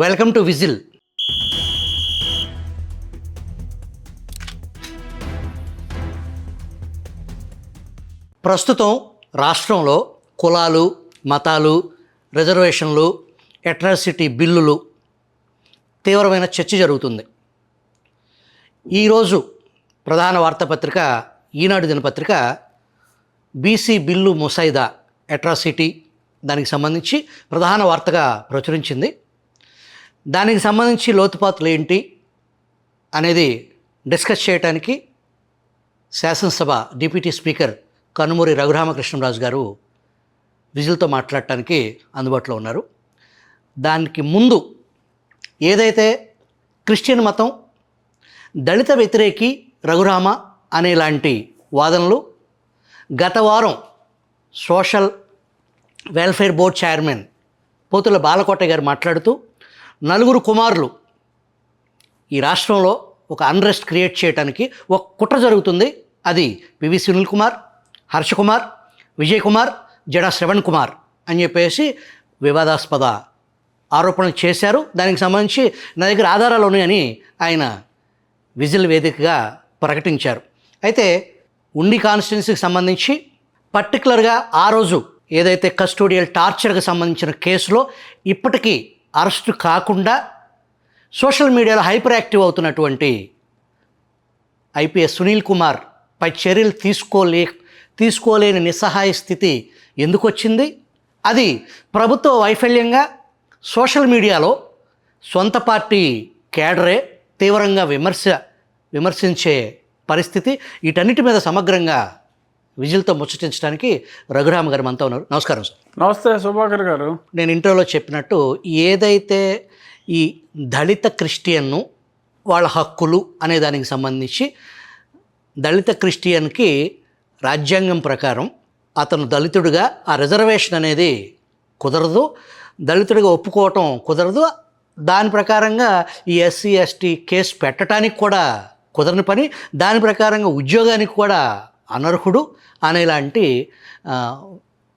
Welcome to whistle. ప్రస్తుతం రాష్ట్రంలో కులాలు, మతాలు, రిజర్వేషన్లు, అట్రాసిటీ బిల్లులు తీవ్రమైన చర్చ జరుగుతుంది. ఈరోజు ప్రధాన వార్తాపత్రిక ఈనాడు దినపత్రిక బీసీ బిల్లు ముసాయిదా అట్రాసిటీ దానికి సంబంధించి ప్రధాన వార్తగా ప్రచురించింది. దానికి సంబంధించి లోతుపాతులు ఏంటి అనేది డిస్కస్ చేయడానికి శాసనసభ డిప్యూటీ స్పీకర్ కనుమూరి రఘురామకృష్ణరాజు గారు విజిల్తో మాట్లాడటానికి అందుబాటులో ఉన్నారు. దానికి ముందు ఏదైతే క్రిస్టియన్ మతం, దళిత వ్యతిరేకి రఘురామ అనేలాంటి వాదనలు గత వారం సోషల్ వెల్ఫేర్ బోర్డ్ చైర్మన్ పోతుల బాలకోట గారు మాట్లాడుతూ, నలుగురు కుమారులు ఈ రాష్ట్రంలో ఒక అన్రెస్ట్ క్రియేట్ చేయడానికి ఒక కుట్ర జరుగుతుంది, అది పివి సునీల్ కుమార్, హర్ష కుమార్, విజయ్ కుమార్, జడా శ్రవణ్ కుమార్ అని చెప్పేసి వివాదాస్పద ఆరోపణలు చేశారు. దానికి సంబంధించి నా దగ్గర ఆధారాలు ఉన్నాయని ఆయన విజిల్ వేదికగా ప్రకటించారు. అయితే ఉండి కాన్స్టిట్యున్సీకి సంబంధించి పర్టికులర్గా ఆ రోజు ఏదైతే కస్టోడియల్ టార్చర్కి సంబంధించిన కేసులో ఇప్పటికీ అరెస్టు కాకుండా సోషల్ మీడియాలో హైపర్ యాక్టివ్ అవుతున్నటువంటి ఐపీఎస్ సునీల్ కుమార్ పై చర్యలు తీసుకోలేని నిస్సహాయ స్థితి ఎందుకు వచ్చింది? అది ప్రభుత్వ వైఫల్యంగా సోషల్ మీడియాలో సొంత పార్టీ కేడరే తీవ్రంగా విమర్శించే పరిస్థితి, వీటన్నిటి మీద సమగ్రంగా విజిల్తో ముచ్చటించడానికి రఘురామ గారు మనతో ఉన్నారు. నమస్కారం సార్. నమస్తే సుభాకర్ గారు. నేను ఇంట్రోలో చెప్పినట్టు ఏదైతే ఈ దళిత క్రిస్టియన్ను వాళ్ళ హక్కులు అనే దానికి సంబంధించి దళిత క్రిస్టియన్కి రాజ్యాంగం ప్రకారం అతను దళితుడిగా ఆ రిజర్వేషన్ అనేది కుదరదు, దళితుడిగా ఒప్పుకోవటం కుదరదు. దాని ప్రకారంగా ఈ ఎస్సీ ఎస్టీ కేసు పెట్టడానికి కూడా కుదరని పని, దాని ప్రకారంగా ఉద్యోగానికి కూడా అనర్హుడు అనేలాంటి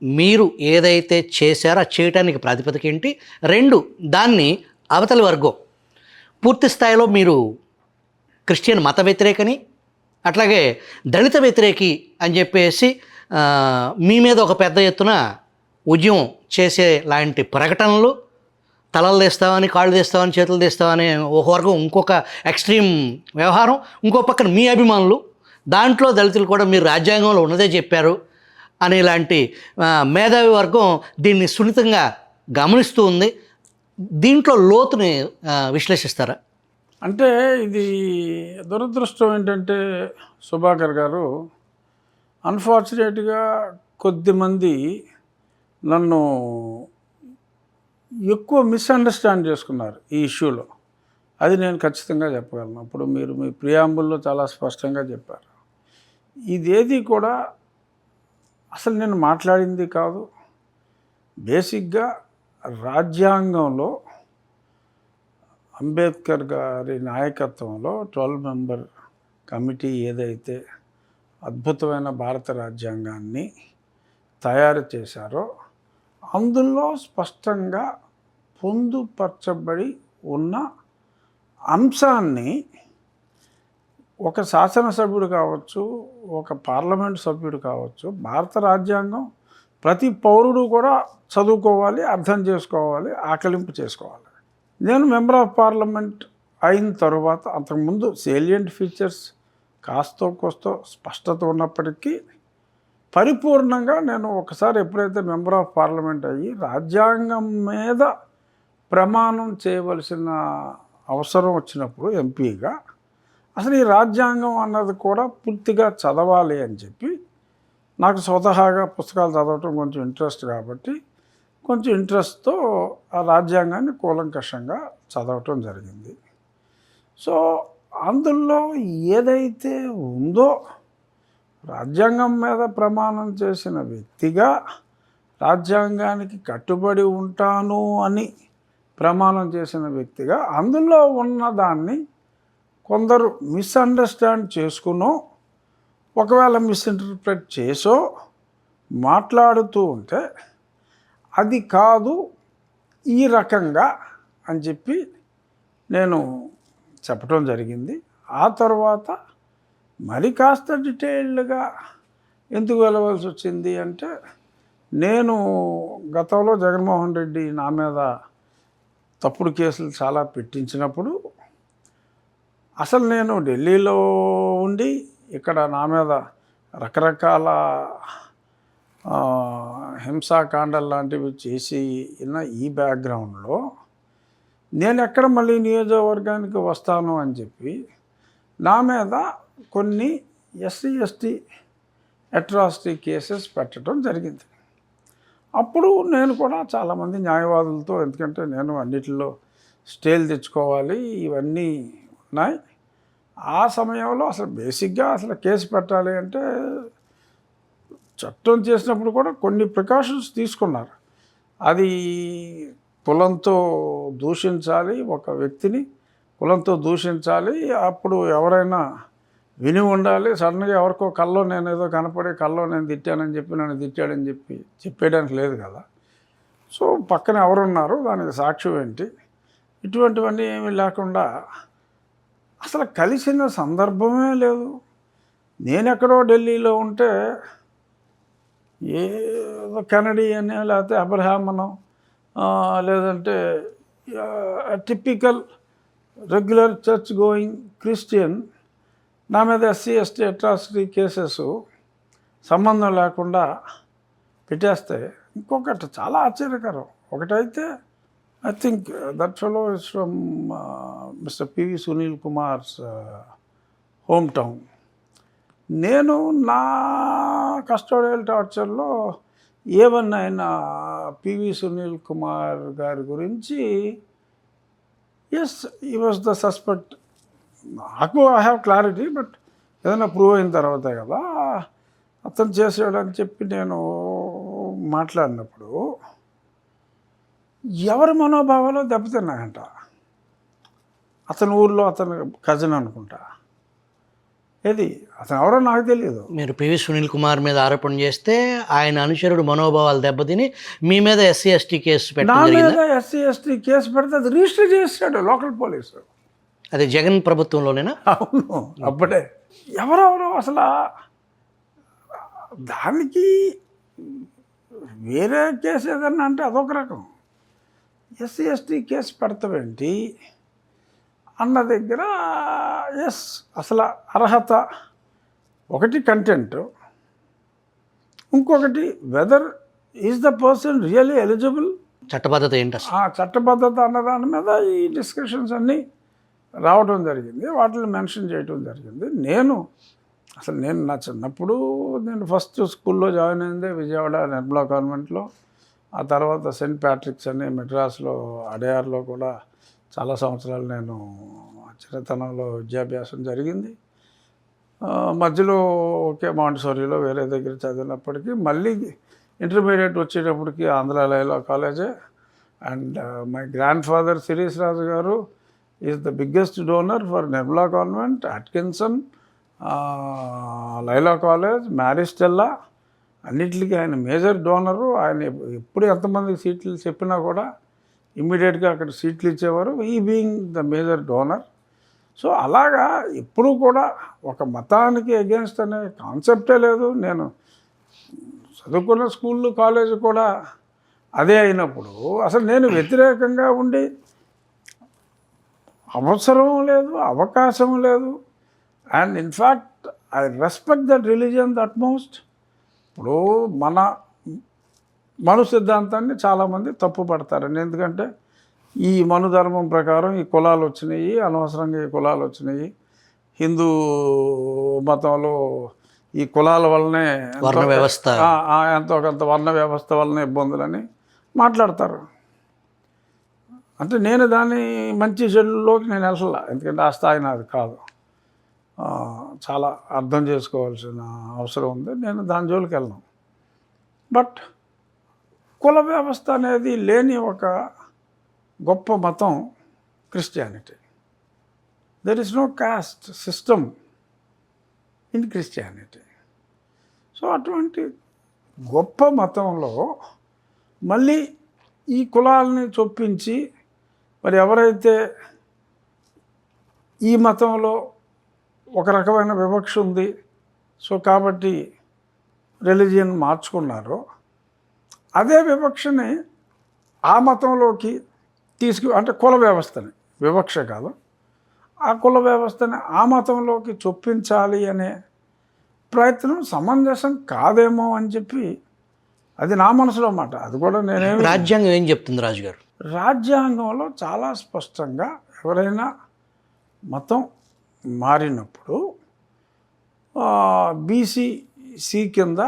మీరు ఏదైతే చేశారో ఆ చేయటానికి ప్రాతిపదిక ఏంటి? రెండు, దాన్ని అవతలి వర్గం పూర్తి స్థాయిలో మీరు క్రిస్టియన్ మత వ్యతిరేకని, అట్లాగే దళిత వ్యతిరేకి అని చెప్పేసి మీ మీద ఒక పెద్ద ఎత్తున ఉద్యమం చేసే లాంటి ప్రకటనలు, తలలు తీస్తామని, కాళ్ళు తీస్తామని, చేతులు తీస్తామని ఒక వర్గం, ఇంకొక ఎక్స్ట్రీమ్ వ్యవహారం, ఇంకో పక్కన మీ అభిమానులు, దాంట్లో దళితులు కూడా మీరు రాజ్యాంగంలో ఉన్నదే చెప్పారు అనేలాంటి మేధావి వర్గం దీన్ని సున్నితంగా గమనిస్తూ ఉంది. దీంట్లో లోతుని విశ్లేషిస్తారా? అంటే ఇది దురదృష్టం ఏంటంటే సుభాకర్ గారు, అన్ఫార్చునేట్గా కొద్దిమంది నన్ను ఎక్కువ మిస్అండర్స్టాండ్ చేసుకున్నారు ఈ ఇష్యూలో. అది నేను ఖచ్చితంగా చెప్పగలను. అప్పుడు మీరు మీ ప్రియాంబుల్లో చాలా స్పష్టంగా చెప్పారు. ఇదేది కూడా అసలు నేను మాట్లాడింది కాదు. బేసిక్గా రాజ్యాంగంలో అంబేద్కర్ గారి నాయకత్వంలో 12 మెంబర్ కమిటీ ఏదైతే అద్భుతమైన భారత రాజ్యాంగాన్ని తయారు చేశారో అందులో స్పష్టంగా పొందుపరచబడి ఉన్న అంశాన్ని ఒక శాసనసభ్యుడు కావచ్చు, ఒక పార్లమెంట్ సభ్యుడు కావచ్చు, భారత రాజ్యాంగం ప్రతి పౌరుడు కూడా చదువుకోవాలి, అర్థం చేసుకోవాలి, ఆకలింపు చేసుకోవాలి. నేను మెంబర్ ఆఫ్ పార్లమెంట్ అయిన తర్వాత అంతకుముందు సేలియంట్ ఫీచర్స్ కాస్తో కోస్తో స్పష్టత ఉన్నప్పటికీ పరిపూర్ణంగా నేను ఒకసారి ఎప్పుడైతే మెంబర్ ఆఫ్ పార్లమెంట్ అయ్యి రాజ్యాంగం మీద ప్రమాణం చేయవలసిన అవసరం వచ్చినప్పుడు ఎంపీగా అసలు ఈ రాజ్యాంగం అన్నది కూడా పూర్తిగా చదవాలి అని చెప్పి, నాకు స్వతహాగా పుస్తకాలు చదవటం కొంచెం ఇంట్రెస్ట్ కాబట్టి కొంచెం ఇంట్రెస్ట్తో ఆ రాజ్యాంగాన్ని కూలంకషంగా చదవటం జరిగింది. సో అందులో ఏదైతే ఉందో రాజ్యాంగం మీద ప్రమాణం చేసిన వ్యక్తిగా రాజ్యాంగానికి కట్టుబడి ఉంటాను అని ప్రమాణం చేసిన వ్యక్తిగా అందులో ఉన్నదాన్ని కొందరు మిస్అండర్స్టాండ్ చేసుకునో, ఒకవేళ మిస్ఇంటర్ప్రెట్ చేసో మాట్లాడుతూ ఉంటే అది కాదు, ఈ రకంగా అని చెప్పి నేను చెప్పడం జరిగింది. ఆ తర్వాత మరి కాస్త డీటెయిల్డ్గా ఎందుకు వెళ్ళవలసి వచ్చింది అంటే, నేను గతంలో జగన్మోహన్ రెడ్డి నా మీద తప్పుడు కేసులు చాలా పెట్టించినప్పుడు అసలు నేను ఢిల్లీలో ఉండి ఇక్కడ నా మీద రకరకాల హింసాకాండాలు లాంటివి చేసి ఈ బ్యాక్గ్రౌండ్లో నేను ఎక్కడ మళ్ళీ నియోజకవర్గానికి వస్తాను అని చెప్పి నా మీద కొన్ని ఎస్సీ ఎస్టీ అట్రాసిటీ కేసెస్ పెట్టడం జరిగింది. అప్పుడు నేను కూడా చాలామంది న్యాయవాదులతో, ఎందుకంటే నేను అన్నిటిలో స్టేలు తెచ్చుకోవాలి, ఇవన్నీ ఉన్నాయి. ఆ సమయంలో అసలు బేసిక్గా అసలు కేసు పెట్టాలి అంటే చట్టం చేసినప్పుడు కూడా కొన్ని ప్రికాషన్స్ తీసుకున్నారు. అది కులంతో దూషించాలి, ఒక వ్యక్తిని కులంతో దూషించాలి, అప్పుడు ఎవరైనా విని ఉండాలి. సడన్గా ఎవరికో కల్లో నేను ఏదో కనపడి కల్లో నేను తిట్టానని చెప్పి నన్ను తిట్టాడని చెప్పి చెప్పేయడానికి లేదు కదా. సో పక్కన ఎవరున్నారు, దానికి సాక్ష్యం ఏంటి, ఇటువంటివన్నీ ఏమీ లేకుండా అసలు కలిసిన సందర్భమే లేదు. నేను ఎక్కడో ఢిల్లీలో ఉంటే ఏదో కెనడీ అని, లేకపోతే అబ్రహామనో, లేదంటే typical regular church going Christian నా మీద ఎస్సీ ఎస్టీ అట్రాసిటీ కేసెస్ సంబంధం లేకుండా పెట్టేస్తే, ఇంకొకటి చాలా ఆశ్చర్యకరం. ఒకటైతే I think that fellow is from mister PV Sunil Kumars home town. నేను నా కస్టోడియల్ టార్చర్లో ఏమన్నా అయినా పివి సునీల్ కుమార్ గారి గురించి, ఎస్ ఈ వాజ్ ద సస్పెక్ట్. నాకు ఐ హ్యావ్ క్లారిటీ, బట్ ఏదైనా ప్రూవ్ అయిన తర్వాతే కదా అతను చేసాడని చెప్పి నేను మాట్లాడినప్పుడు ఎవరి మనోభావాలు దెబ్బతిన్నాయంట. అతని ఊర్లో అతను కజిన్ అనుకుంటా, ఏది అతను ఎవరో నాకు తెలియదు. మీరు పివి సునీల్ కుమార్ మీద ఆరోపణ చేస్తే ఆయన అనుచరుడు మనోభావాలు దెబ్బతిని మీ మీద ఎస్సీ ఎస్టీ కేసు నా పెట్టడం మీద జరిగిందా? ఎస్సీ ఎస్టీ కేసు పెడితే అది రిజిస్టర్ చేసాడు లోకల్ పోలీసు. అది జగన్ ప్రభుత్వంలోనేనా? అవును, అప్పుడే. ఎవరెవరో అసలు దానికి వేరే కేసు ఏదన్నా అంటే అదొక రకం, ఎస్సీ ఎస్టీ కేసు పెడతావేంటి అన్న దగ్గర ఎస్ అసలు అర్హత ఒకటి, కంటెంట్, ఇంకొకటి whether is the person really eligible, చట్టబద్ధత ఏంటి అసలు? ఆ చట్టబద్ధత అన్న దాని మీద ఈ డిస్కషన్స్ అన్నీ రావడం జరిగింది, వాటిని మెన్షన్ చేయడం జరిగింది. నేను నా చిన్నప్పుడు నేను ఫస్ట్ స్కూల్లో జాయిన్ అయిందే విజయవాడ నిర్మలా కాన్వెంట్లో. ఆ తర్వాత సెయింట్ ప్యాట్రిక్స్ అని మెడ్రాస్లో అడయార్లో కూడా చాలా సంవత్సరాలు నేను చిన్నతనంలో విద్యాభ్యాసం జరిగింది. మధ్యలో ఒకే మాంటిసోరీలో వేరే దగ్గర చదివినప్పటికీ మళ్ళీ ఇంటర్మీడియట్ వచ్చేటప్పటికి ఆంధ్ర లైలా కాలేజే. And my grand father Shirish Raju గారు is the biggest donor for Nirmala convent, Atkinson, Laila college, Maris Stella, అన్నిటికీ ఆయన మేజర్ డోనరు. ఆయన ఎప్పుడు ఎంతమందికి సీట్లు చెప్పినా కూడా ఇమ్మీడియట్గా అక్కడ సీట్లు ఇచ్చేవారు, ఈ being the major donor. So అలాగా ఎప్పుడూ కూడా ఒక మతానికి అగేన్స్ట్ అనే కాన్సెప్టే లేదు. నేను చదువుకున్న స్కూళ్ళు కాలేజీ కూడా అదే అయినప్పుడు అసలు నేను వ్యతిరేకంగా ఉండి అవసరం లేదు, అవకాశం లేదు. And in fact I respect that religion that most. ఇప్పుడు మను సిద్ధాంతాన్ని చాలామంది తప్పు పడతారండి. ఎందుకంటే ఈ మను ధర్మం ప్రకారం ఈ కులాలు వచ్చినాయి, అనవసరంగా ఈ కులాలు వచ్చినాయి, హిందూ మతంలో ఈ కులాల వల్లనే వర్ణ వ్యవస్థ, ఎంతో కొంత వర్ణ వ్యవస్థ వలన ఇబ్బందులని మాట్లాడతారు. అంటే నేను దాన్ని మంచి చెడులోకి నేను వెళ్ళాల, ఎందుకంటే ఆ స్థాయి నాది కాదు. చాలా అర్థం చేసుకోవాల్సిన అవసరం ఉంది, నేను దాని జోలికి వెళ్ళను. బట్ కుల వ్యవస్థ అనేది లేని ఒక గొప్ప మతం Christianity. There is no caste system in Christianity. So అటువంటి గొప్ప మతంలో మళ్ళీ ఈ కులాలని చొప్పించి మరి ఎవరైతే ఈ మతంలో ఒక రకమైన వివక్ష ఉంది, సో కాబట్టి రిలీజియన్ మార్చుకున్నారో అదే వివక్షని ఆ మతంలోకి అంటే కుల వ్యవస్థని, వివక్ష కాదు, ఆ కుల వ్యవస్థని ఆ మతంలోకి చొప్పించాలి అనే ప్రయత్నం సమంజసం కాదేమో అని చెప్పి అది నా మనసులో మాట. అది కూడా నేనేమి, రాజ్యాంగం ఏం చెప్తుంది రాజుగారు? రాజ్యాంగంలో చాలా స్పష్టంగా ఎవరైనా మతం మారినప్పుడు బీసీసీ కింద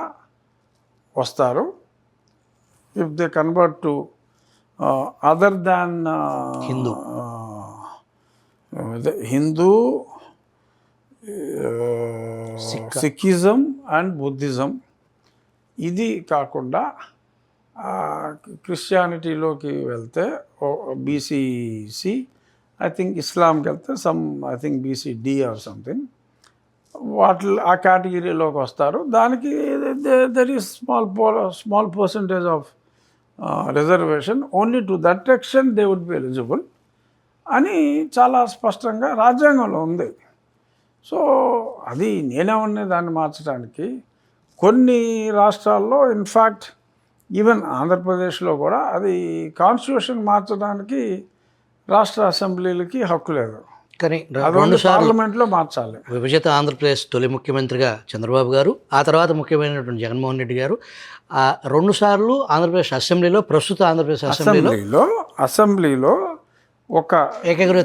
వస్తారు. If they convert to other than Hindu, Sikhism and Buddhism, ఇది కాకుండా క్రిస్టియానిటీలోకి వెళ్తే బీసీసీ, ఐ థింక్ ఇస్లాంకి వెళ్తే I think BCD or something, ఆ కేటగిరీలోకి వస్తారు. దానికి there is small percentage of reservation, only to that extent they would be eligible అని చాలా స్పష్టంగా రాజ్యాంగంలో ఉంది. సో అది నేనేమన్నా దాన్ని మార్చడానికి, కొన్ని రాష్ట్రాల్లో ఇన్ఫ్యాక్ట్ ఈవెన్ ఆంధ్రప్రదేశ్లో కూడా అది కాన్స్టిట్యూషన్ మార్చడానికి రాష్ట్ర అసెంబ్లీలకి హక్కు లేదు, కానీ పార్లమెంట్లో మార్చాలి. విభజిత ఆంధ్రప్రదేశ్ తొలి ముఖ్యమంత్రిగా చంద్రబాబు గారు, ఆ తర్వాత ముఖ్యమైనటువంటి జగన్మోహన్ రెడ్డి గారు 2 సార్లు ఆంధ్రప్రదేశ్ అసెంబ్లీలో, ప్రస్తుత ఆంధ్రప్రదేశ్ అసెంబ్లీలో ఒక ఏకగ్రీవ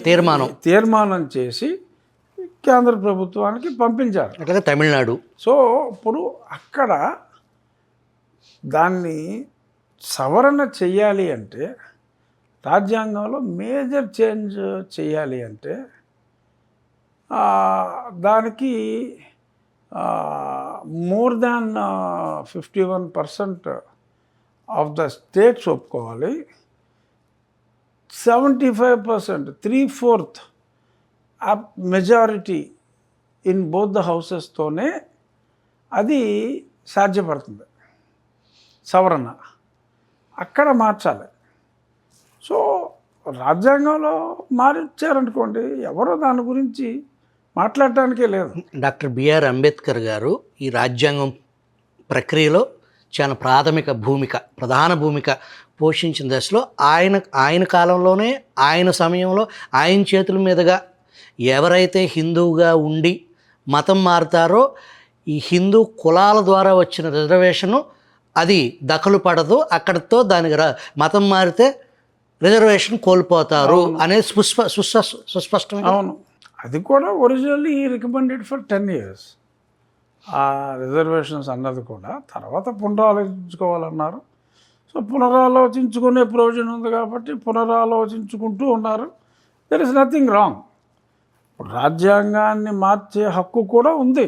తీర్మానం చేసి కేంద్ర ప్రభుత్వానికి పంపించారు. అట్లాగే తమిళనాడు. సో ఇప్పుడు అక్కడ దాన్ని సవరణ చెయ్యాలి అంటే, రాజ్యాంగంలో మేజర్ చేంజ్ చేయాలి అంటే దానికి more than 51% of the states ఒప్పుకోవాలి, 75%, 3/4 మెజారిటీ ఇన్ బోత్ ద హౌసెస్తోనే అది సాధ్యపడుతుంది సవరణ. అక్కడ మార్చాలి. సో రాజ్యాంగంలో మార్చారనుకోండి, ఎవరో దాని గురించి మాట్లాడటానికే లేదు. డాక్టర్ బిఆర్ అంబేద్కర్ గారు ఈ రాజ్యాంగం ప్రక్రియలో చాలా ప్రధాన భూమిక పోషించిన దశలో ఆయన కాలంలోనే, ఆయన సమయంలో, ఆయన చేతుల మీదుగా ఎవరైతే హిందువుగా ఉండి మతం మారుతారో ఈ హిందూ కులాల ద్వారా వచ్చిన రిజర్వేషను అది దఖలు పడదు, అక్కడితో దానికి మతం మారితే రిజర్వేషన్ కోల్పోతారు అనేది సుస్పష్టంగా. అవును, అది కూడా ఒరిజినల్లీ రికమెండెడ్ ఫర్ 10 years ఆ రిజర్వేషన్స్ అన్నది కూడా. తర్వాత పునరాలోచించుకోవాలన్నారు. సో పునరాలోచించుకునే ప్రయోజనం ఉంది కాబట్టి పునరాలోచించుకుంటూ ఉన్నారు. There is nothing wrong. రాజ్యాంగాన్ని మార్చే హక్కు కూడా ఉంది.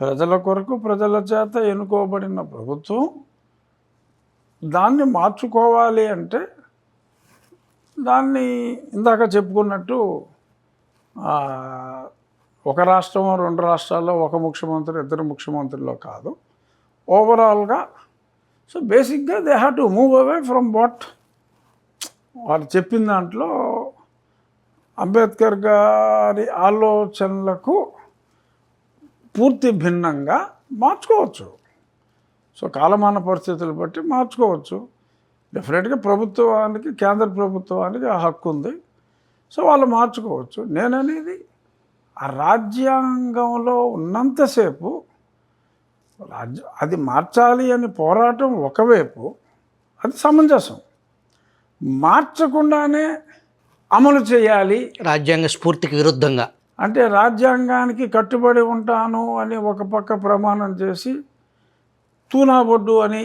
ప్రజల కొరకు ప్రజల చేత ఎన్నుకోబడిన ప్రభుత్వం దాన్ని మార్చుకోవాలి అంటే దాన్ని ఇందాక చెప్పుకున్నట్టు ఒక రాష్ట్రం 2 రాష్ట్రాల్లో ఒక ముఖ్యమంత్రి 2 ముఖ్యమంత్రుల్లో కాదు, ఓవరాల్గా. సో బేసిక్గా they have to move away from what వాళ్ళు చెప్పిన దాంట్లో అంబేద్కర్ గారి ఆలోచనలకు పూర్తి భిన్నంగా మార్చుకోవచ్చు. సో కాలమాన పరిస్థితులు బట్టి మార్చుకోవచ్చు. డెఫినెట్గా ప్రభుత్వానికి, కేంద్ర ప్రభుత్వానికి ఆ హక్కు ఉంది. సో వాళ్ళు మార్చుకోవచ్చు. నేననేది ఆ రాజ్యాంగంలో ఉన్నంతసేపు అది మార్చాలి అని పోరాటం ఒకవైపు, అది సమంజసం. మార్చకుండానే అమలు చేయాలి రాజ్యాంగ స్ఫూర్తికి విరుద్ధంగా, అంటే రాజ్యాంగానికి కట్టుబడి ఉంటాను అని ఒక పక్క ప్రమాణం చేసి తూనాబొడ్డు అని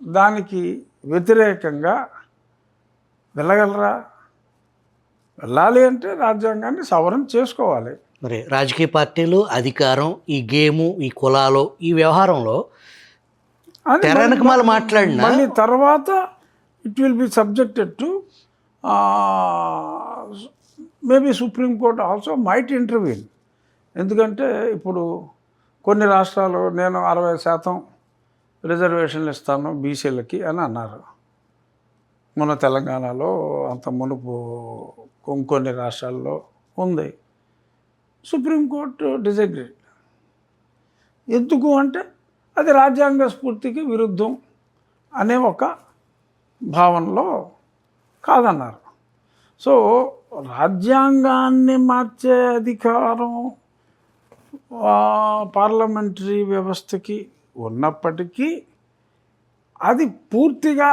దానికి వ్యతిరేకంగా వెళ్ళగలరా? వెళ్ళాలి అంటే రాజ్యాంగాన్ని సవరణ చేసుకోవాలి. మరి రాజకీయ పార్టీలు, అధికారం, ఈ గేము, ఈ కులాలు, ఈ వ్యవహారంలో తెరనకమాలు మాట్లాడినా మళ్ళీ తర్వాత it will B subjected to maybe supreme court also might intervene. ఎందుకంటే ఇప్పుడు కొన్ని రాష్ట్రాలు నేను 60% రిజర్వేషన్లు ఇస్తాను బీసీలకి అని అన్నారు. మన తెలంగాణలో అంత మునుపు ఇంకొన్ని రాష్ట్రాల్లో ఉంది. Supreme court disagreed. ఎందుకు అంటే అది రాజ్యాంగ స్ఫూర్తికి విరుద్ధం అనే ఒక భావనలో కాదన్నారు. సో రాజ్యాంగాన్ని మార్చే అధికారం పార్లమెంటరీ వ్యవస్థకి ఉన్నప్పటికీ అది పూర్తిగా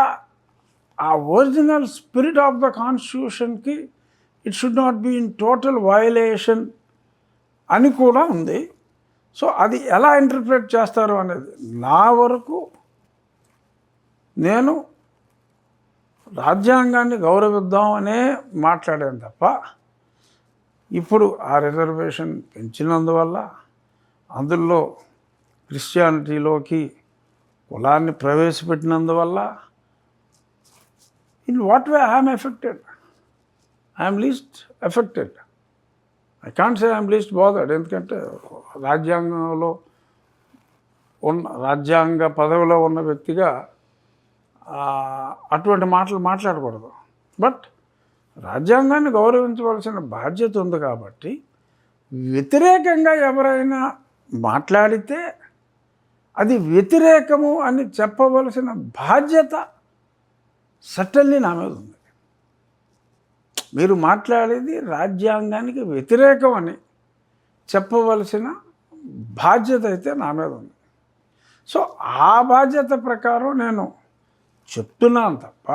ఆ ఒరిజినల్ స్పిరిట్ ఆఫ్ ద కాన్స్టిట్యూషన్కి it should not be in total violation అని కూడా ఉంది. సో అది ఎలా ఇంటర్ప్రిట్ చేస్తారు అనేది నా వరకు నేను రాజ్యాంగాన్ని గౌరవిద్దాం అనే మాట్లాడాను తప్ప ఇప్పుడు ఆ రిజర్వేషన్ పెంచినందువల్ల అందులో క్రిస్టియానిటీలోకి కులాన్ని ప్రవేశపెట్టినందువల్ల in what way I'm affected? I'm least affected. I can't say I'm least bothered. ఎందుకంటే రాజ్యాంగంలో రాజ్యాంగ పదవిలో ఉన్న వ్యక్తిగా అటువంటి మాటలు మాట్లాడకూడదు. బట్ రాజ్యాంగాన్ని గౌరవించవలసిన బాధ్యత ఉంది కాబట్టి వ్యతిరేకంగా ఎవరైనా మాట్లాడితే అది వ్యతిరేకము అని చెప్పవలసిన బాధ్యత సటన్లీ నా మీద ఉంది. మీరు మాట్లాడేది రాజ్యాంగానికి వ్యతిరేకం అని చెప్పవలసిన బాధ్యత అయితే నా మీద ఉంది. సో ఆ బాధ్యత ప్రకారం నేను చెప్తున్నాను తప్ప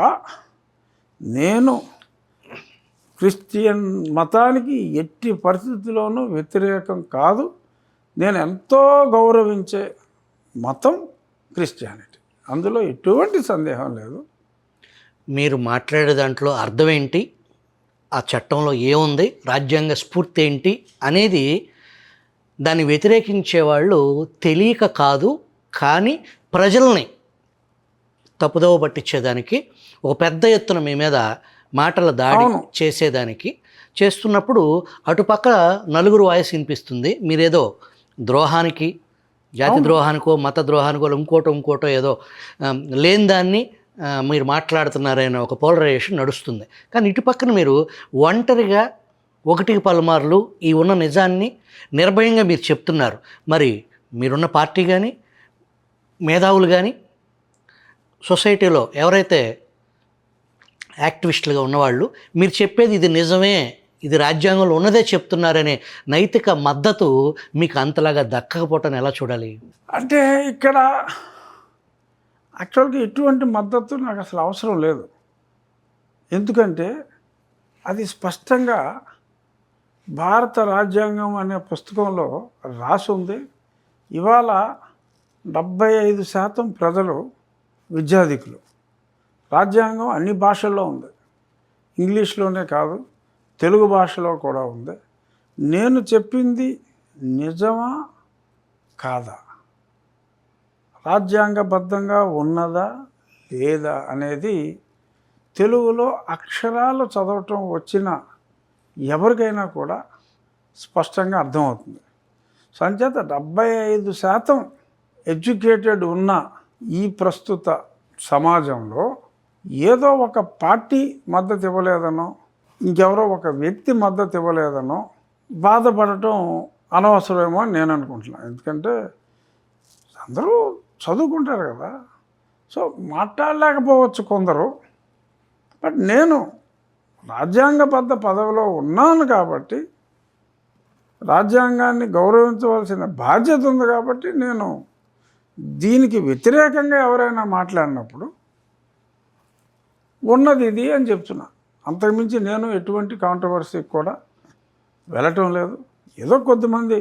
నేను క్రిస్టియన్ మతానికి ఎట్టి పరిస్థితుల్లోనూ వ్యతిరేకం కాదు. నేను ఎంతో గౌరవించే మతం క్రిస్టియానిటీ, అందులో ఎటువంటి సందేహం లేదు. మీరు మాట్లాడే దాంట్లో అర్థం ఏంటి, ఆ చట్టంలో ఏముంది, రాజ్యాంగ స్ఫూర్తి ఏంటి అనేది దాన్ని వ్యతిరేకించే వాళ్ళు తెలియక కాదు, కానీ ప్రజల్ని తప్పుదోవ పట్టించేదానికి ఒక పెద్ద ఎత్తున మీ మీద మాటల దాడి చేసేదానికి చేస్తున్నప్పుడు అటుపక్క నలుగురు వాయిస్ వినిపిస్తుంది. మీరేదో ద్రోహానికి, జాతి ద్రోహానికో మత ద్రోహానికో ఇంకోటో ఏదో లేని దాన్ని మీరు మాట్లాడుతున్నారనే ఒక పోలరైజేషన్ నడుస్తుంది. కానీ ఇటు పక్కన మీరు ఒంటరిగా ఒకటికి పలుమార్లు ఈ ఉన్న నిజాన్ని నిర్భయంగా మీరు చెప్తున్నారు. మరి మీరున్న పార్టీ కానీ మేధావులు కానీ సొసైటీలో ఎవరైతే యాక్టివిస్టులుగా ఉన్నవాళ్ళు మీరు చెప్పేది ఇది నిజమే, ఇది రాజ్యాంగంలో ఉన్నదే చెప్తున్నారనే నైతిక మద్దతు మీకు అంతలాగా దక్కకపోవటాన్ని ఎలా చూడాలి? అంటే ఇక్కడ యాక్చువల్గా ఎటువంటి మద్దతు నాకు అసలు అవసరం లేదు. ఎందుకంటే అది స్పష్టంగా భారత రాజ్యాంగం అనే పుస్తకంలో రాసి ఉంది. ఇవాళ 75% ప్రజలు విద్యాధికులు. రాజ్యాంగం అన్ని భాషల్లో ఉంది, ఇంగ్లీష్లోనే కాదు తెలుగు భాషలో కూడా ఉంది. నేను చెప్పింది నిజమా కాదా, రాజ్యాంగబద్ధంగా ఉన్నదా లేదా అనేది తెలుగులో అక్షరాలు చదవటం వచ్చిన ఎవరికైనా కూడా స్పష్టంగా అర్థమవుతుంది. సంచేత 75% ఎడ్యుకేటెడ్ ఉన్న ఈ ప్రస్తుత సమాజంలో ఏదో ఒక పార్టీ మద్దతు ఇవ్వలేదనో, ఇంకెవరో ఒక వ్యక్తి మద్దతు ఇవ్వలేదనో బాధపడటం అనవసరమేమో అని నేను అనుకుంటున్నాను. ఎందుకంటే అందరూ చదువుకుంటారు కదా. సో మాట్లాడలేకపోవచ్చు కొందరు, బట్ నేను రాజ్యాంగబద్ధ పదవిలో ఉన్నాను కాబట్టి, రాజ్యాంగాన్ని గౌరవించవలసిన బాధ్యత ఉంది కాబట్టి నేను దీనికి వ్యతిరేకంగా ఎవరైనా మాట్లాడినప్పుడు ఉన్నది ఇది అని చెప్తున్నా. అంతకుమించి నేను ఎటువంటి కాంట్రవర్సీకి కూడా వెళ్ళటం లేదు. ఏదో కొద్దిమంది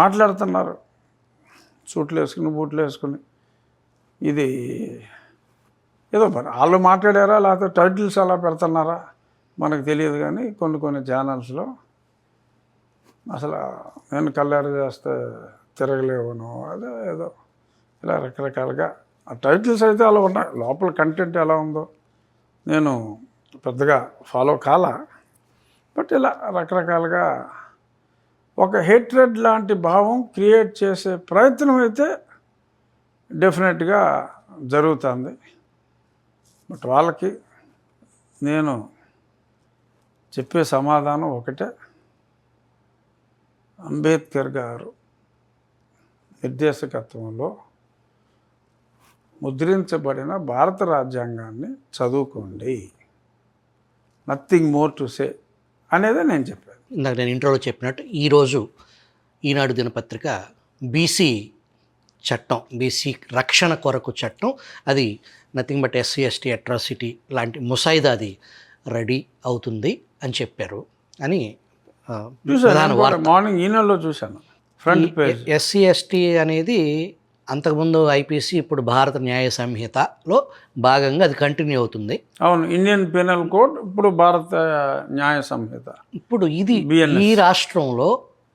మాట్లాడుతున్నారు సూట్లు వేసుకుని బూట్లు వేసుకుని, ఇది ఏదో వాళ్ళు మాట్లాడారా లేకపోతే టైటిల్స్ అలా పెడుతున్నారా మనకు తెలియదు. కానీ కొన్ని ఛానల్స్లో అసలు నేను కల్లారు చేస్తే తిరగలేవను అదే ఏదో ఇలా రకరకాలుగా ఆ టైటిల్స్ అయితే అలా ఉన్నాయి. లోపల కంటెంట్ ఎలా ఉందో నేను పెద్దగా ఫాలో కాల. బట్ ఇలా రకరకాలుగా ఒక హేట్రెడ్ లాంటి భావం క్రియేట్ చేసే ప్రయత్నం అయితే డెఫినెట్గా జరుగుతుంది. బట్ వాళ్ళకి నేను చెప్పే సమాధానం ఒకటే, అంబేద్కర్ గారు నిర్దేశకత్వంలో ముద్రించబడిన భారత రాజ్యాంగాన్ని చదువుకోండి, నథింగ్ మోర్ టు సే అనేదే నేను చెప్పాను. ఇందాక నేను ఇంట్రోలో చెప్పినట్టు ఈరోజు ఈనాడు దినపత్రిక బీసీ చట్టం, బీసీ రక్షణ కొరకు చట్టం, అది nothing but SC ST atrocity లాంటి ముసాయిదా అది రెడీ అవుతుంది అని చెప్పారు అని ప్రధాన వార్త. మార్నింగ్ ఈనాడులో చూశాను, ఫ్రంట్ పేజ్. ఎస్సీ ఎస్టీ అనేది అంతకుముందు ఐపీసీ, ఇప్పుడు భారత న్యాయ సంహితలో భాగంగా అది కంటిన్యూ అవుతుంది. అవును, ఇండియన్ పీనల్ కోడ్, ఇప్పుడు భారత న్యాయ సంహిత. ఇప్పుడు ఇది ఈ రాష్ట్రంలో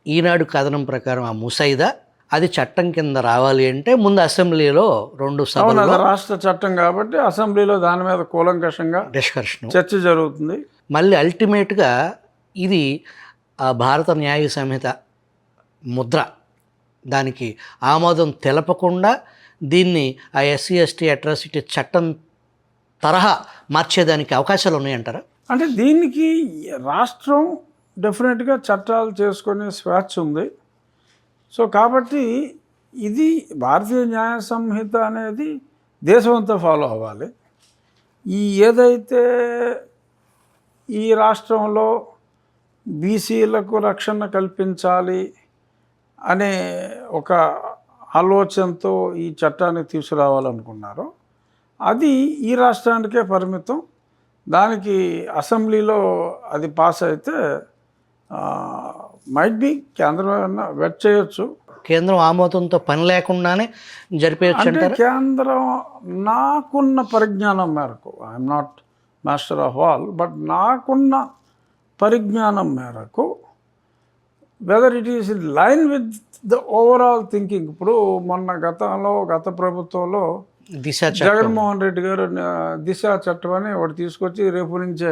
ఈనాడు కథనం ప్రకారం ఆ ముసాయిదా అది చట్టం కింద రావాలి అంటే ముందు అసెంబ్లీలో 2 సభలు, రాష్ట్ర చట్టం కాబట్టి అసెంబ్లీలో దాని మీద కూలంకషంగా డిస్కషన్, చర్చ జరుగుతుంది. మళ్ళీ అల్టిమేట్గా ఇది ఆ భారత న్యాయ సంహిత ముద్ర, దానికి ఆమోదం తెలపకుండా దీన్ని ఆ ఎస్సీ ఎస్టీ అట్రాసిటీ చట్టం తరహా మార్చేదానికి అవకాశాలు ఉన్నాయంటారా? అంటే దీనికి రాష్ట్రం డెఫినెట్గా చట్టాలు చేసుకునే స్వేచ్ఛ ఉంది. సో కాబట్టి ఇది భారతీయ న్యాయ సంహిత అనేది దేశమంతా ఫాలో అవ్వాలి. ఏదైతే ఈ రాష్ట్రంలో బీసీలకు రక్షణ కల్పించాలి అనే ఒక ఆలోచనతో ఈ చట్టాన్ని తీసుకురావాలనుకున్నారో అది ఈ రాష్ట్రానికే పరిమితం. దానికి అసెంబ్లీలో అది పాస్ అయితే మైట్ బి కేంద్రం ఏమన్నా వెట్ చేయొచ్చు. కేంద్రం ఆమోదంతో పని లేకుండానే జరిపేయచ్చు అంటే కేంద్రం, నాకున్న పరిజ్ఞానం మేరకు, I'm not master of all, but నాకున్న పరిజ్ఞానం మేరకు whether it is in line with the overall thinking. ఇప్పుడు మొన్న గత ప్రభుత్వంలో జగన్మోహన్ రెడ్డి గారు దిశ చట్టం అని ఒకటి తీసుకొచ్చి రేపు నుంచే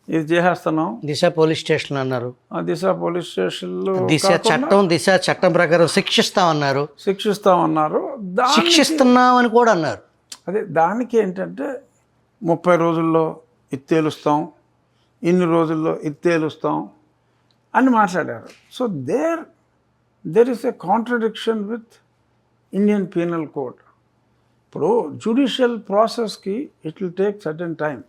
ఇది చేసేస్తున్నాం, దిశ పోలీస్ స్టేషన్ అన్నారు. దిశ పోలీస్ స్టేషన్లు దిశ చట్టం ప్రకారం శిక్షిస్తామన్నారు. శిక్షిస్తున్నామని కూడా అన్నారు. అదే దానికి ఏంటంటే 30 రోజుల్లో ఇత్తేలుస్తాం, ఇన్ని రోజుల్లో ఇత్తేలుస్తాం అని మాట్లాడారు. So there is a contradiction with Indian penal code. ఇప్పుడు జ్యుడిషియల్ ప్రాసెస్కి it will take certain time.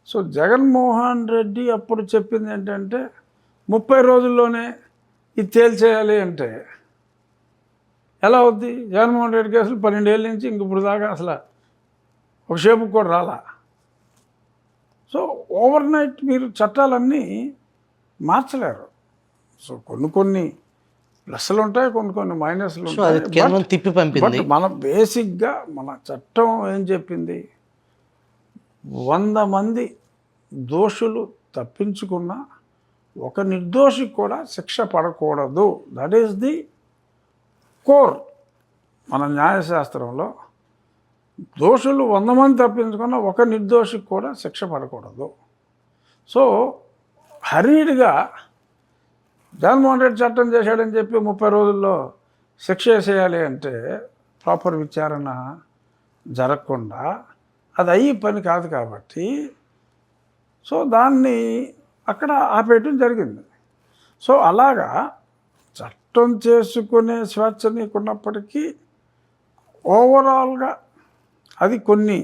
So Jaganmohan Reddy అప్పుడు చెప్పింది ఏంటంటే 30 రోజుల్లోనే ఇది తేల్చేయాలి అంటే ఎలా అవుద్ది? జగన్మోహన్ రెడ్డి కేసులు 12 ఏళ్ళ నుంచి ఇంక ఇప్పుడు దాకా అసలు ఒక షేపుకి కూడా రాలా. సో ఓవర్ నైట్ మీరు చట్టాలన్నీ మార్చలేరు. సో కొన్ని ప్లస్లు ఉంటాయి, కొన్ని మైనస్లు ఉంటాయి. తిప్పి పంపింది. మన బేసిక్గా మన చట్టం ఏం చెప్పింది, 100 మంది దోషులు తప్పించుకున్న ఒక నిర్దోషికి కూడా శిక్ష పడకూడదు. That is the core. మన న్యాయశాస్త్రంలో దోషులు 100 మంది తప్పించుకున్న ఒక నిర్దోషికి కూడా శిక్ష పడకూడదు. సో హరీడ్గా జగన్మోహన్ రెడ్డి చట్టం చేశాడని చెప్పి 30 రోజుల్లో శిక్ష వేసేయాలి అంటే ప్రాపర్ విచారణ జరగకుండా అది అయ్యే పని కాదు. కాబట్టి సో దాన్ని అక్కడ ఆపేయటం జరిగింది. సో అలాగా చట్టం చేసుకునే స్వేచ్ఛ నీకున్నప్పటికీ ఓవరాల్గా అది కొన్ని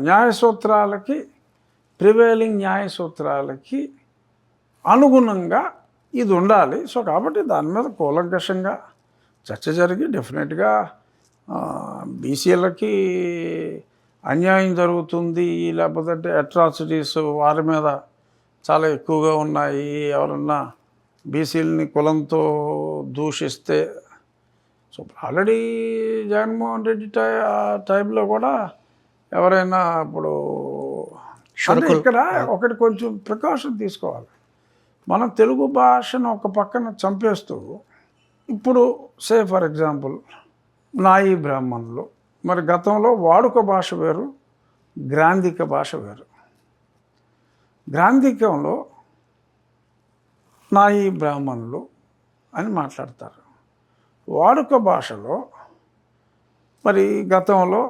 న్యాయ సూత్రాలకి, ప్రివైలింగ్ న్యాయ సూత్రాలకి అనుగుణంగా ఇది ఉండాలి. సో కాబట్టి దాని మీద కూలంకషంగా చర్చ జరిగి డెఫినెట్గా బీసీలకి అన్యాయం జరుగుతుంది, లేకపోతే అట్రాసిటీస్ వారి మీద చాలా ఎక్కువగా ఉన్నాయి, ఎవరన్నా బీసీలని కులంతో దూషిస్తే. సో ఆల్రెడీ జగన్మోహన్ రెడ్డి టైంలో కూడా ఎవరైనా ఇప్పుడు ఇక్కడ ఒకటి కొంచెం ప్రికాషన్ తీసుకోవాలి. మనం తెలుగు భాషను ఒక పక్కన చంపేస్తూ ఇప్పుడు ఫర్ ఎగ్జాంపుల్ నాయీ బ్రాహ్మణులు, మరి గతంలో వాడుక భాష వేరు, గ్రాంధిక భాష వేరు. గ్రాంధికంలో నాయీ బ్రాహ్మణులు అని మాట్లాడతారు. వాడుక భాషలో మరి గతంలో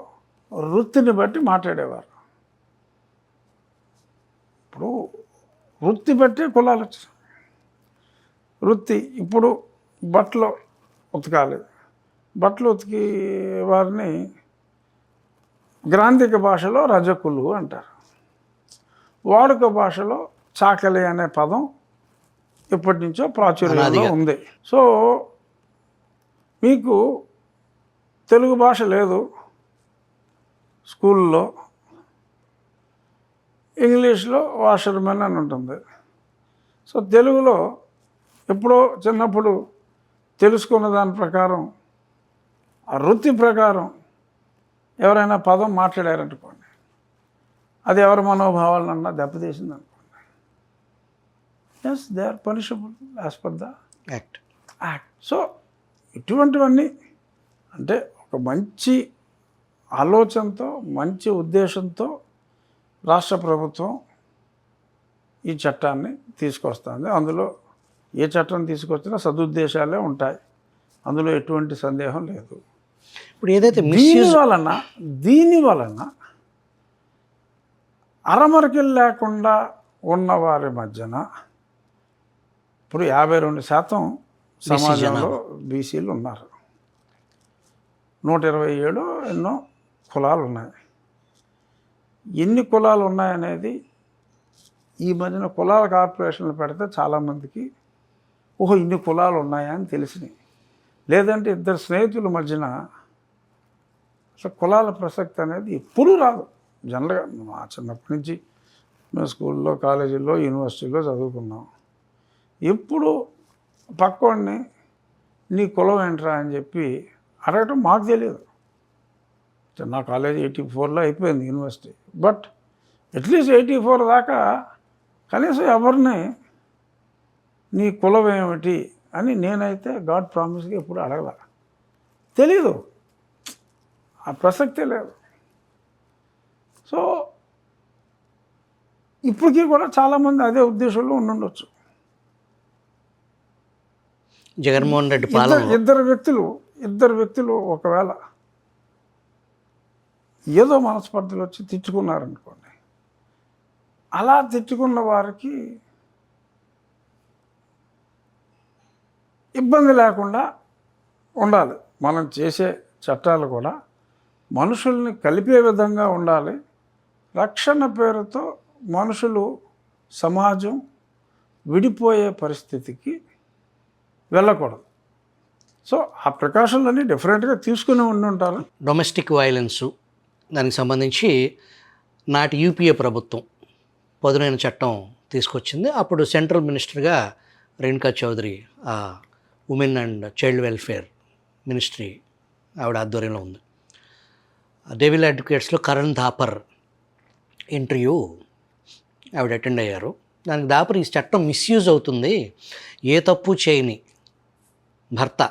వృత్తిని బట్టి మాట్లాడేవారు. ఇప్పుడు వృత్తి బట్టి కులాలు వచ్చాయి. వృత్తి ఇప్పుడు బట్టలు ఉతకాలి, బట్టలు ఉతికి వారిని గ్రాంధిక భాషలో రజకులు అంటారు, వాడుక భాషలో చాకలి అనే పదం ఎప్పటి నుంచో ప్రాచుర్యంలో ఉంది. సో మీకు తెలుగు భాష లేదు స్కూల్లో, ఇంగ్లీష్లో వాషర్మెన్ అని ఉంటుంది. సో తెలుగులో ఎప్పుడో చిన్నప్పుడు తెలుసుకున్న దాని ప్రకారం ఆ వృత్తి ప్రకారం ఎవరైనా పదం మాట్లాడారనుకోండి, అది ఎవరి మనోభావాలన్నా దెబ్బతీసింది అనుకోండి, yes they are punishable as per the act. So ఇటువంటివన్నీ అంటే ఒక మంచి ఆలోచనతో మంచి ఉద్దేశంతో రాష్ట్ర ప్రభుత్వం ఈ చట్టాన్ని తీసుకొస్తుంది. అందులో ఏ చట్టం తీసుకొచ్చినా సదుద్దేశాలే ఉంటాయి, అందులో ఎటువంటి సందేహం లేదు. ఇప్పుడు ఏదైతే దీని వలన అరమరికలు లేకుండా ఉన్న వారి మధ్యన ఇప్పుడు 52% సమాజంలో బీసీలు ఉన్నారు, 127 ఎన్నో కులాలు ఉన్నాయి. ఎన్ని కులాలు ఉన్నాయనేది ఈ మధ్యన కులాల కార్పొరేషన్లు పెడితే చాలామందికి ఓహో ఇన్ని కులాలు ఉన్నాయా అని తెలిసినాయి. లేదంటే ఇద్దరు స్నేహితుల మధ్యన అసలు కులాల ప్రసక్తి అనేది ఎప్పుడూ రాదు. జనరల్గా మా చిన్నప్పటి నుంచి మేము స్కూల్లో, కాలేజీల్లో, యూనివర్సిటీలో చదువుకున్నాం. ఎప్పుడు పక్కోడిని నీ కులం ఏంట్రా అని చెప్పి అడగటం మాకు తెలియదు. నా కాలేజ్ 84లో అయిపోయింది యూనివర్సిటీ, బట్ అట్లీస్ట్ 84 దాకా కనీసం ఎవరిని నీ కులం ఏమిటి అని నేనైతే గాడ్ ప్రామిస్గా ఎప్పుడు అడగల, తెలీదు, ఆ ప్రసక్తే లేదు. సో ఇప్పటికీ కూడా చాలామంది అదే ఉద్దేశంలో ఉండుండొచ్చు. జగన్మోహన్ రెడ్డి పాలన ఇద్దరు వ్యక్తులు ఒకవేళ ఏదో మనస్పర్ధలు వచ్చి తిట్టుకున్నారనుకోండి, అలా తిట్టుకున్న వారికి ఇబ్బంది లేకుండా ఉండాలి. మనం చేసే చట్టాలు కూడా మనుషుల్ని కలిపే విధంగా ఉండాలి. రక్షణ పేరుతో మనుషులు సమాజం విడిపోయే పరిస్థితికి వెళ్ళకూడదు. సో ఆ ప్రికాషన్లన్నీ డెఫినెట్గా తీసుకుని ఉంటారు. డొమెస్టిక్ వైలెన్సు దానికి సంబంధించి నాటి యూపీఏ ప్రభుత్వం పదునైన చట్టం తీసుకొచ్చింది. అప్పుడు సెంట్రల్ మినిస్టర్గా Renuka Chowdhury women and child welfare ministry ఆవిడ ఆధ్వర్యంలో ఉంది. డేవిల్ అడ్వకేట్స్లో కరణ్ థాపర్ ఇంటర్వ్యూ ఆవిడ అటెండ్ అయ్యారు. దానికి దాపర్ ఈ చట్టం మిస్యూజ్ అవుతుంది, ఏ తప్పు చేయని భర్త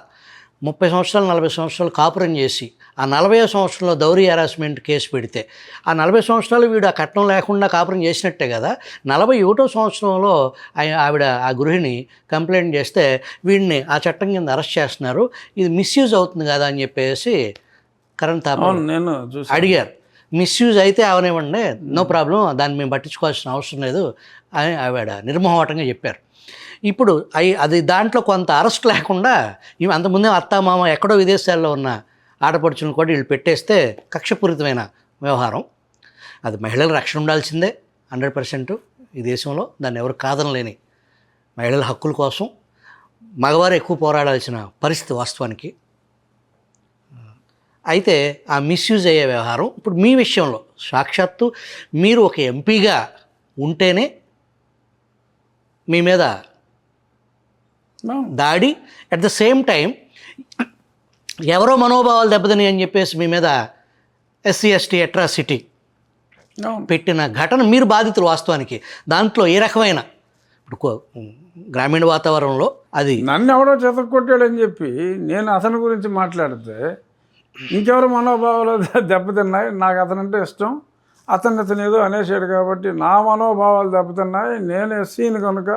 30 సంవత్సరాలు 40 సంవత్సరాలు కాపురం చేసి ఆ 40వ సంవత్సరంలో దౌరీ హెరాస్మెంట్ కేసు పెడితే ఆ 40 సంవత్సరాలు వీడు ఆ కట్నం లేకుండా కాపురం చేసినట్టే కదా. 41వ సంవత్సరంలో ఆవిడ ఆ గృహిణి కంప్లైంట్ చేస్తే వీడిని ఆ చట్టం కింద అరెస్ట్ చేస్తున్నారు, ఇది మిస్యూజ్ అవుతుంది కదా అని చెప్పేసి కరణ్ థాపర్ నేను అడిగారు. మిస్యూజ్ అయితే అవనివ్వండి, నో ప్రాబ్లం, దాన్ని మేము పట్టించుకోవాల్సిన అవసరం లేదు అని ఆవిడ నిర్మోహమాటంగా చెప్పారు. ఇప్పుడు అది దాంట్లో కొంత అరెస్ట్ లేకుండా అంతకుముందే అత్తామామ ఎక్కడో విదేశాల్లో ఉన్న ఆడపడుచులను కూడా వీళ్ళు పెట్టేస్తే కక్షపూరితమైన వ్యవహారం. అది మహిళల రక్షణ ఉండాల్సిందే 100% ఈ దేశంలో, దాన్ని ఎవరు కాదనలేని మహిళల హక్కుల కోసం మగవారు ఎక్కువ పోరాడాల్సిన పరిస్థితి వాస్తవానికి. అయితే ఆ మిస్యూజ్ అయ్యే వ్యవహారం ఇప్పుడు మీ విషయంలో సాక్షాత్తు మీరు ఒక ఎంపీగా ఉంటేనే మీ మీద దాడి, అట్ ద సేమ్ టైం ఎవరో మనోభావాలు దెబ్బతిని అని చెప్పేసి మీ మీద SC ST అట్రాసిటీ పెట్టిన ఘటన మీరు బాధితులు వాస్తవానికి. దాంట్లో ఏ రకమైన ఇప్పుడు గ్రామీణ వాతావరణంలో అది నన్ను ఎవడో చెతకొట్టాడని చెప్పి నేను అతని గురించి మాట్లాడితే ఇంకెవరు మనోభావాలు దెబ్బతిన్నాయి, నాకు అతనంటే ఇష్టం, అతను ఏదో అనేసాడు కాబట్టి నా మనోభావాలు దెబ్బతిన్నాయి, నేను ఎస్సీని కనుక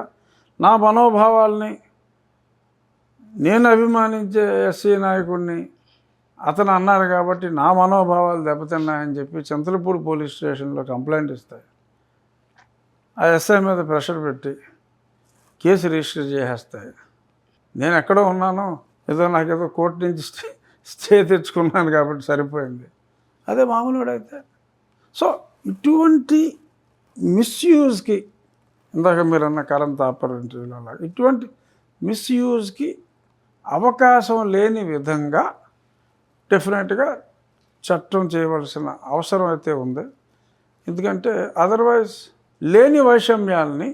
నా మనోభావాల్ని, నేను అభిమానించే ఎస్సీ నాయకుడిని అతను అన్నాడు కాబట్టి నా మనోభావాలు దెబ్బతిన్నాయని చెప్పి చింతలపూడి పోలీస్ స్టేషన్లో కంప్లైంట్ ఇస్తాయి. ఆ ఎస్ఐ మీద ప్రెషర్ పెట్టి కేసు రిజిస్టర్ చేసేస్తాయి. నేను ఎక్కడో ఉన్నాను, ఏదో నాకేదో కోర్టు నుంచి స్టే తెచ్చుకున్నాను కాబట్టి సరిపోయింది. అదే మామూలుడైతే సో ఇటువంటి మిస్యూజ్కి, ఇందాక మీరు అన్న కరెంట్ ఆపరేటివ్లో అలా ఇటువంటి మిస్యూజ్కి అవకాశం లేని విధంగా డెఫినెట్గా చట్టం చేయవలసిన అవసరం అయితే ఉంది. ఎందుకంటే అదర్వైజ్ లేని వైషమ్యాల్ని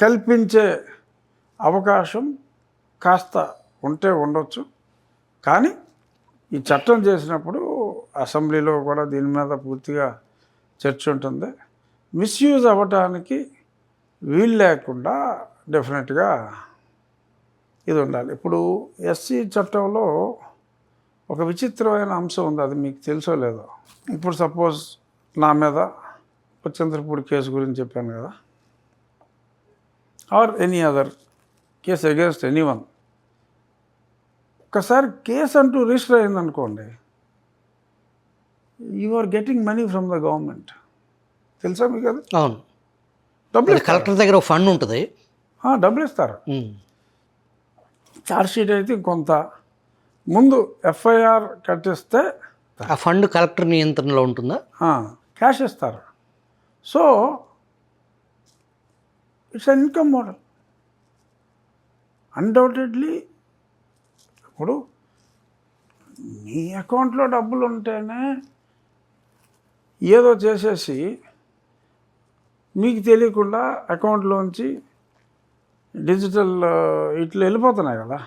కల్పించే అవకాశం కాస్త ఉంటే ఉండొచ్చు. కానీ ఈ చట్టం చేసినప్పుడు అసెంబ్లీలో కూడా దీని మీద పూర్తిగా చర్చ ఉంటుంది. మిస్యూజ్ అవ్వటానికి వీలు లేకుండా డెఫినెట్గా ఇది ఉండాలి. ఇప్పుడు ఎస్సీ చట్టంలో ఒక విచిత్రమైన అంశం ఉంది, అది మీకు తెలుసో లేదో. ఇప్పుడు సపోజ్ నా మీద చంద్రపూడి కేసు గురించి చెప్పాను కదా, or any other case against anyone, ఒకసారి కేసు అంటూ రిజిస్టర్ అయిందనుకోండి, you are getting money from the government. తెలుసా మీకు అది? అవును, డబ్బులు కలెక్టర్ దగ్గర ఒక ఫండ్ ఉంటుంది, డబ్బులు ఇస్తారు. ఛార్జ్షీట్ అయితే కొంత ముందు ఎఫ్ఐఆర్ కట్టిస్తే ఆ ఫండ్ కలెక్టర్ నియంత్రణలో ఉంటుందా? క్యాష్ ఇస్తారు. So it's an income model undoubtedly. ఇప్పుడు మీ అకౌంట్లో డబ్బులు ఉంటేనే ఏదో చేసేసి మీకు తెలియకుండా అకౌంట్లోంచి డిజిటల్ ఇట్లా వెళ్ళిపోతున్నాయి కదా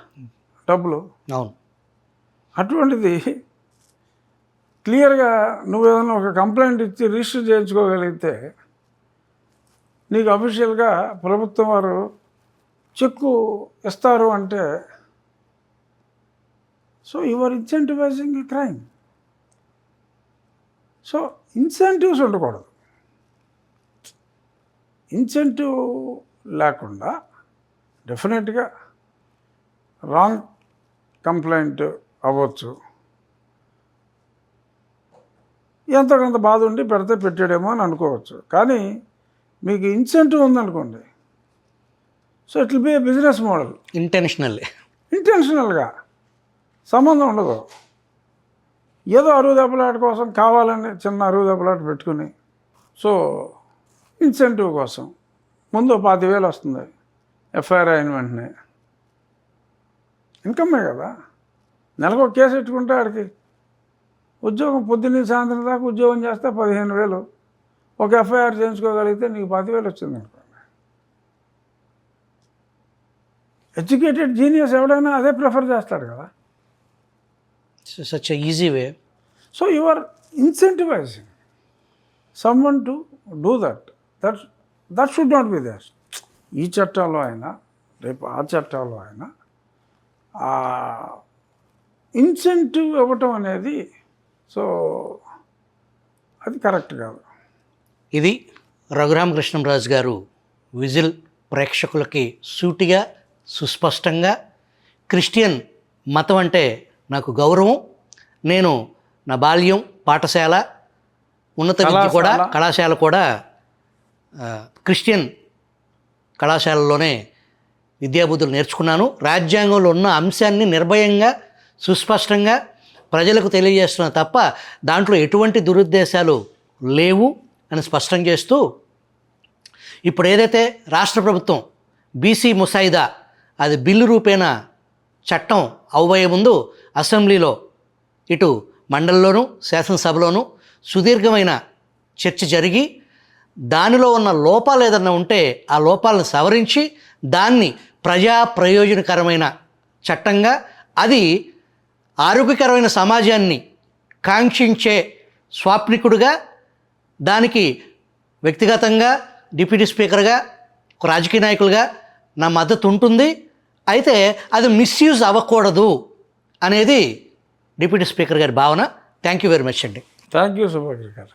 డబ్బులు. అవును, అటువంటిది క్లియర్గా నువ్వు ఏదైనా ఒక కంప్లైంట్ ఇచ్చి రిజిస్టర్ చేయించుకోగలిగితే నీకు అఫీషియల్గా ప్రభుత్వం వారు చెక్కు ఇస్తారు అంటే, so you are incentivising a crime. So incentives ఉండకూడదు. ఇన్సెంటివ్ లేకుండా డెఫినెట్గా రాంగ్ కంప్లైంట్ అవ్వచ్చు. ఎంతో కొంత బాధ ఉండి పెడితే పెట్టాడేమో అని అనుకోవచ్చు. కానీ మీకు ఇన్సెంటివ్ ఉందనుకోండి, so it will be a business model. ఇంటెన్షనల్గా సంబంధం ఉండదు. ఏదో అరువు దెబ్బలాట కోసం కావాలని చిన్న అరువు దెబ్బలాట పెట్టుకుని, సో ఇన్సెంటివ్ కోసం ముందు 50,000 వస్తుంది, ఎఫ్ఐఆర్ అయిన వెంటనే ఇన్కమ్మే కదా. నెలకు ఒక కేసు పెట్టుకుంటే ఆడికి ఉద్యోగం పొద్దున్న సాయంత్రం దాకా ఉద్యోగం చేస్తే 15,000, ఒక ఎఫ్ఐఆర్ చేయించుకోగలిగితే నీకు 10,000 వచ్చింది అనుకోండి. ఎడ్యుకేటెడ్ జీనియస్ ఎవడైనా అదే ప్రిఫర్ చేస్తాడు కదా. Such easy way. So you are incentivising someone to do that should not be there. ఈ చట్టంలో అయినా రేపు ఆ చట్టంలో అయినా ఇన్సెంటివ్ ఇవ్వటం అనేది సో అది కరెక్ట్ కాదు. ఇది రఘురామకృష్ణంరాజు గారు విజిల్ ప్రేక్షకులకి సూటిగా సుస్పష్టంగా, క్రిస్టియన్ మతం అంటే నాకు గౌరవం, నేను నా బాల్యం పాఠశాల ఉన్నత విద్య కూడా కళాశాల కూడా క్రిస్టియన్ కళాశాలలోనే విద్యాబుద్ధులు నేర్చుకున్నాను. రాజ్యాంగంలో ఉన్న అంశాన్ని నిర్భయంగా సుస్పష్టంగా ప్రజలకు తెలియజేస్తున్నా తప్ప దాంట్లో ఎటువంటి దురుద్దేశాలు లేవు అని స్పష్టం చేస్తూ, ఇప్పుడు ఏదైతే రాష్ట్ర ప్రభుత్వం బీసీ ముసాయిదా అది బిల్లు రూపేణ చట్టం అవ్వబోయే ముందు అసెంబ్లీలో ఇటు మండలిలోనూ శాసనసభలోనూ సుదీర్ఘమైన చర్చ జరిగి దానిలో ఉన్న లోపాలు ఏదన్నా ఉంటే ఆ లోపాలను సవరించి దాన్ని ప్రజా ప్రయోజనకరమైన చట్టంగా, అది ఆరోగ్యకరమైన సమాజాన్ని కాంక్షించే స్వాప్నికుడుగా, దానికి వ్యక్తిగతంగా డిప్యూటీ స్పీకర్గా ఒక రాజకీయ నాయకులుగా నా మద్దతు ఉంటుంది. అయితే అది మిస్యూజ్ అవ్వకూడదు అనేది డిప్యూటీ స్పీకర్ గారి భావన. థ్యాంక్ యూ వెరీ మచ్ అండి. థ్యాంక్ యూ సుభాకర్ గారు.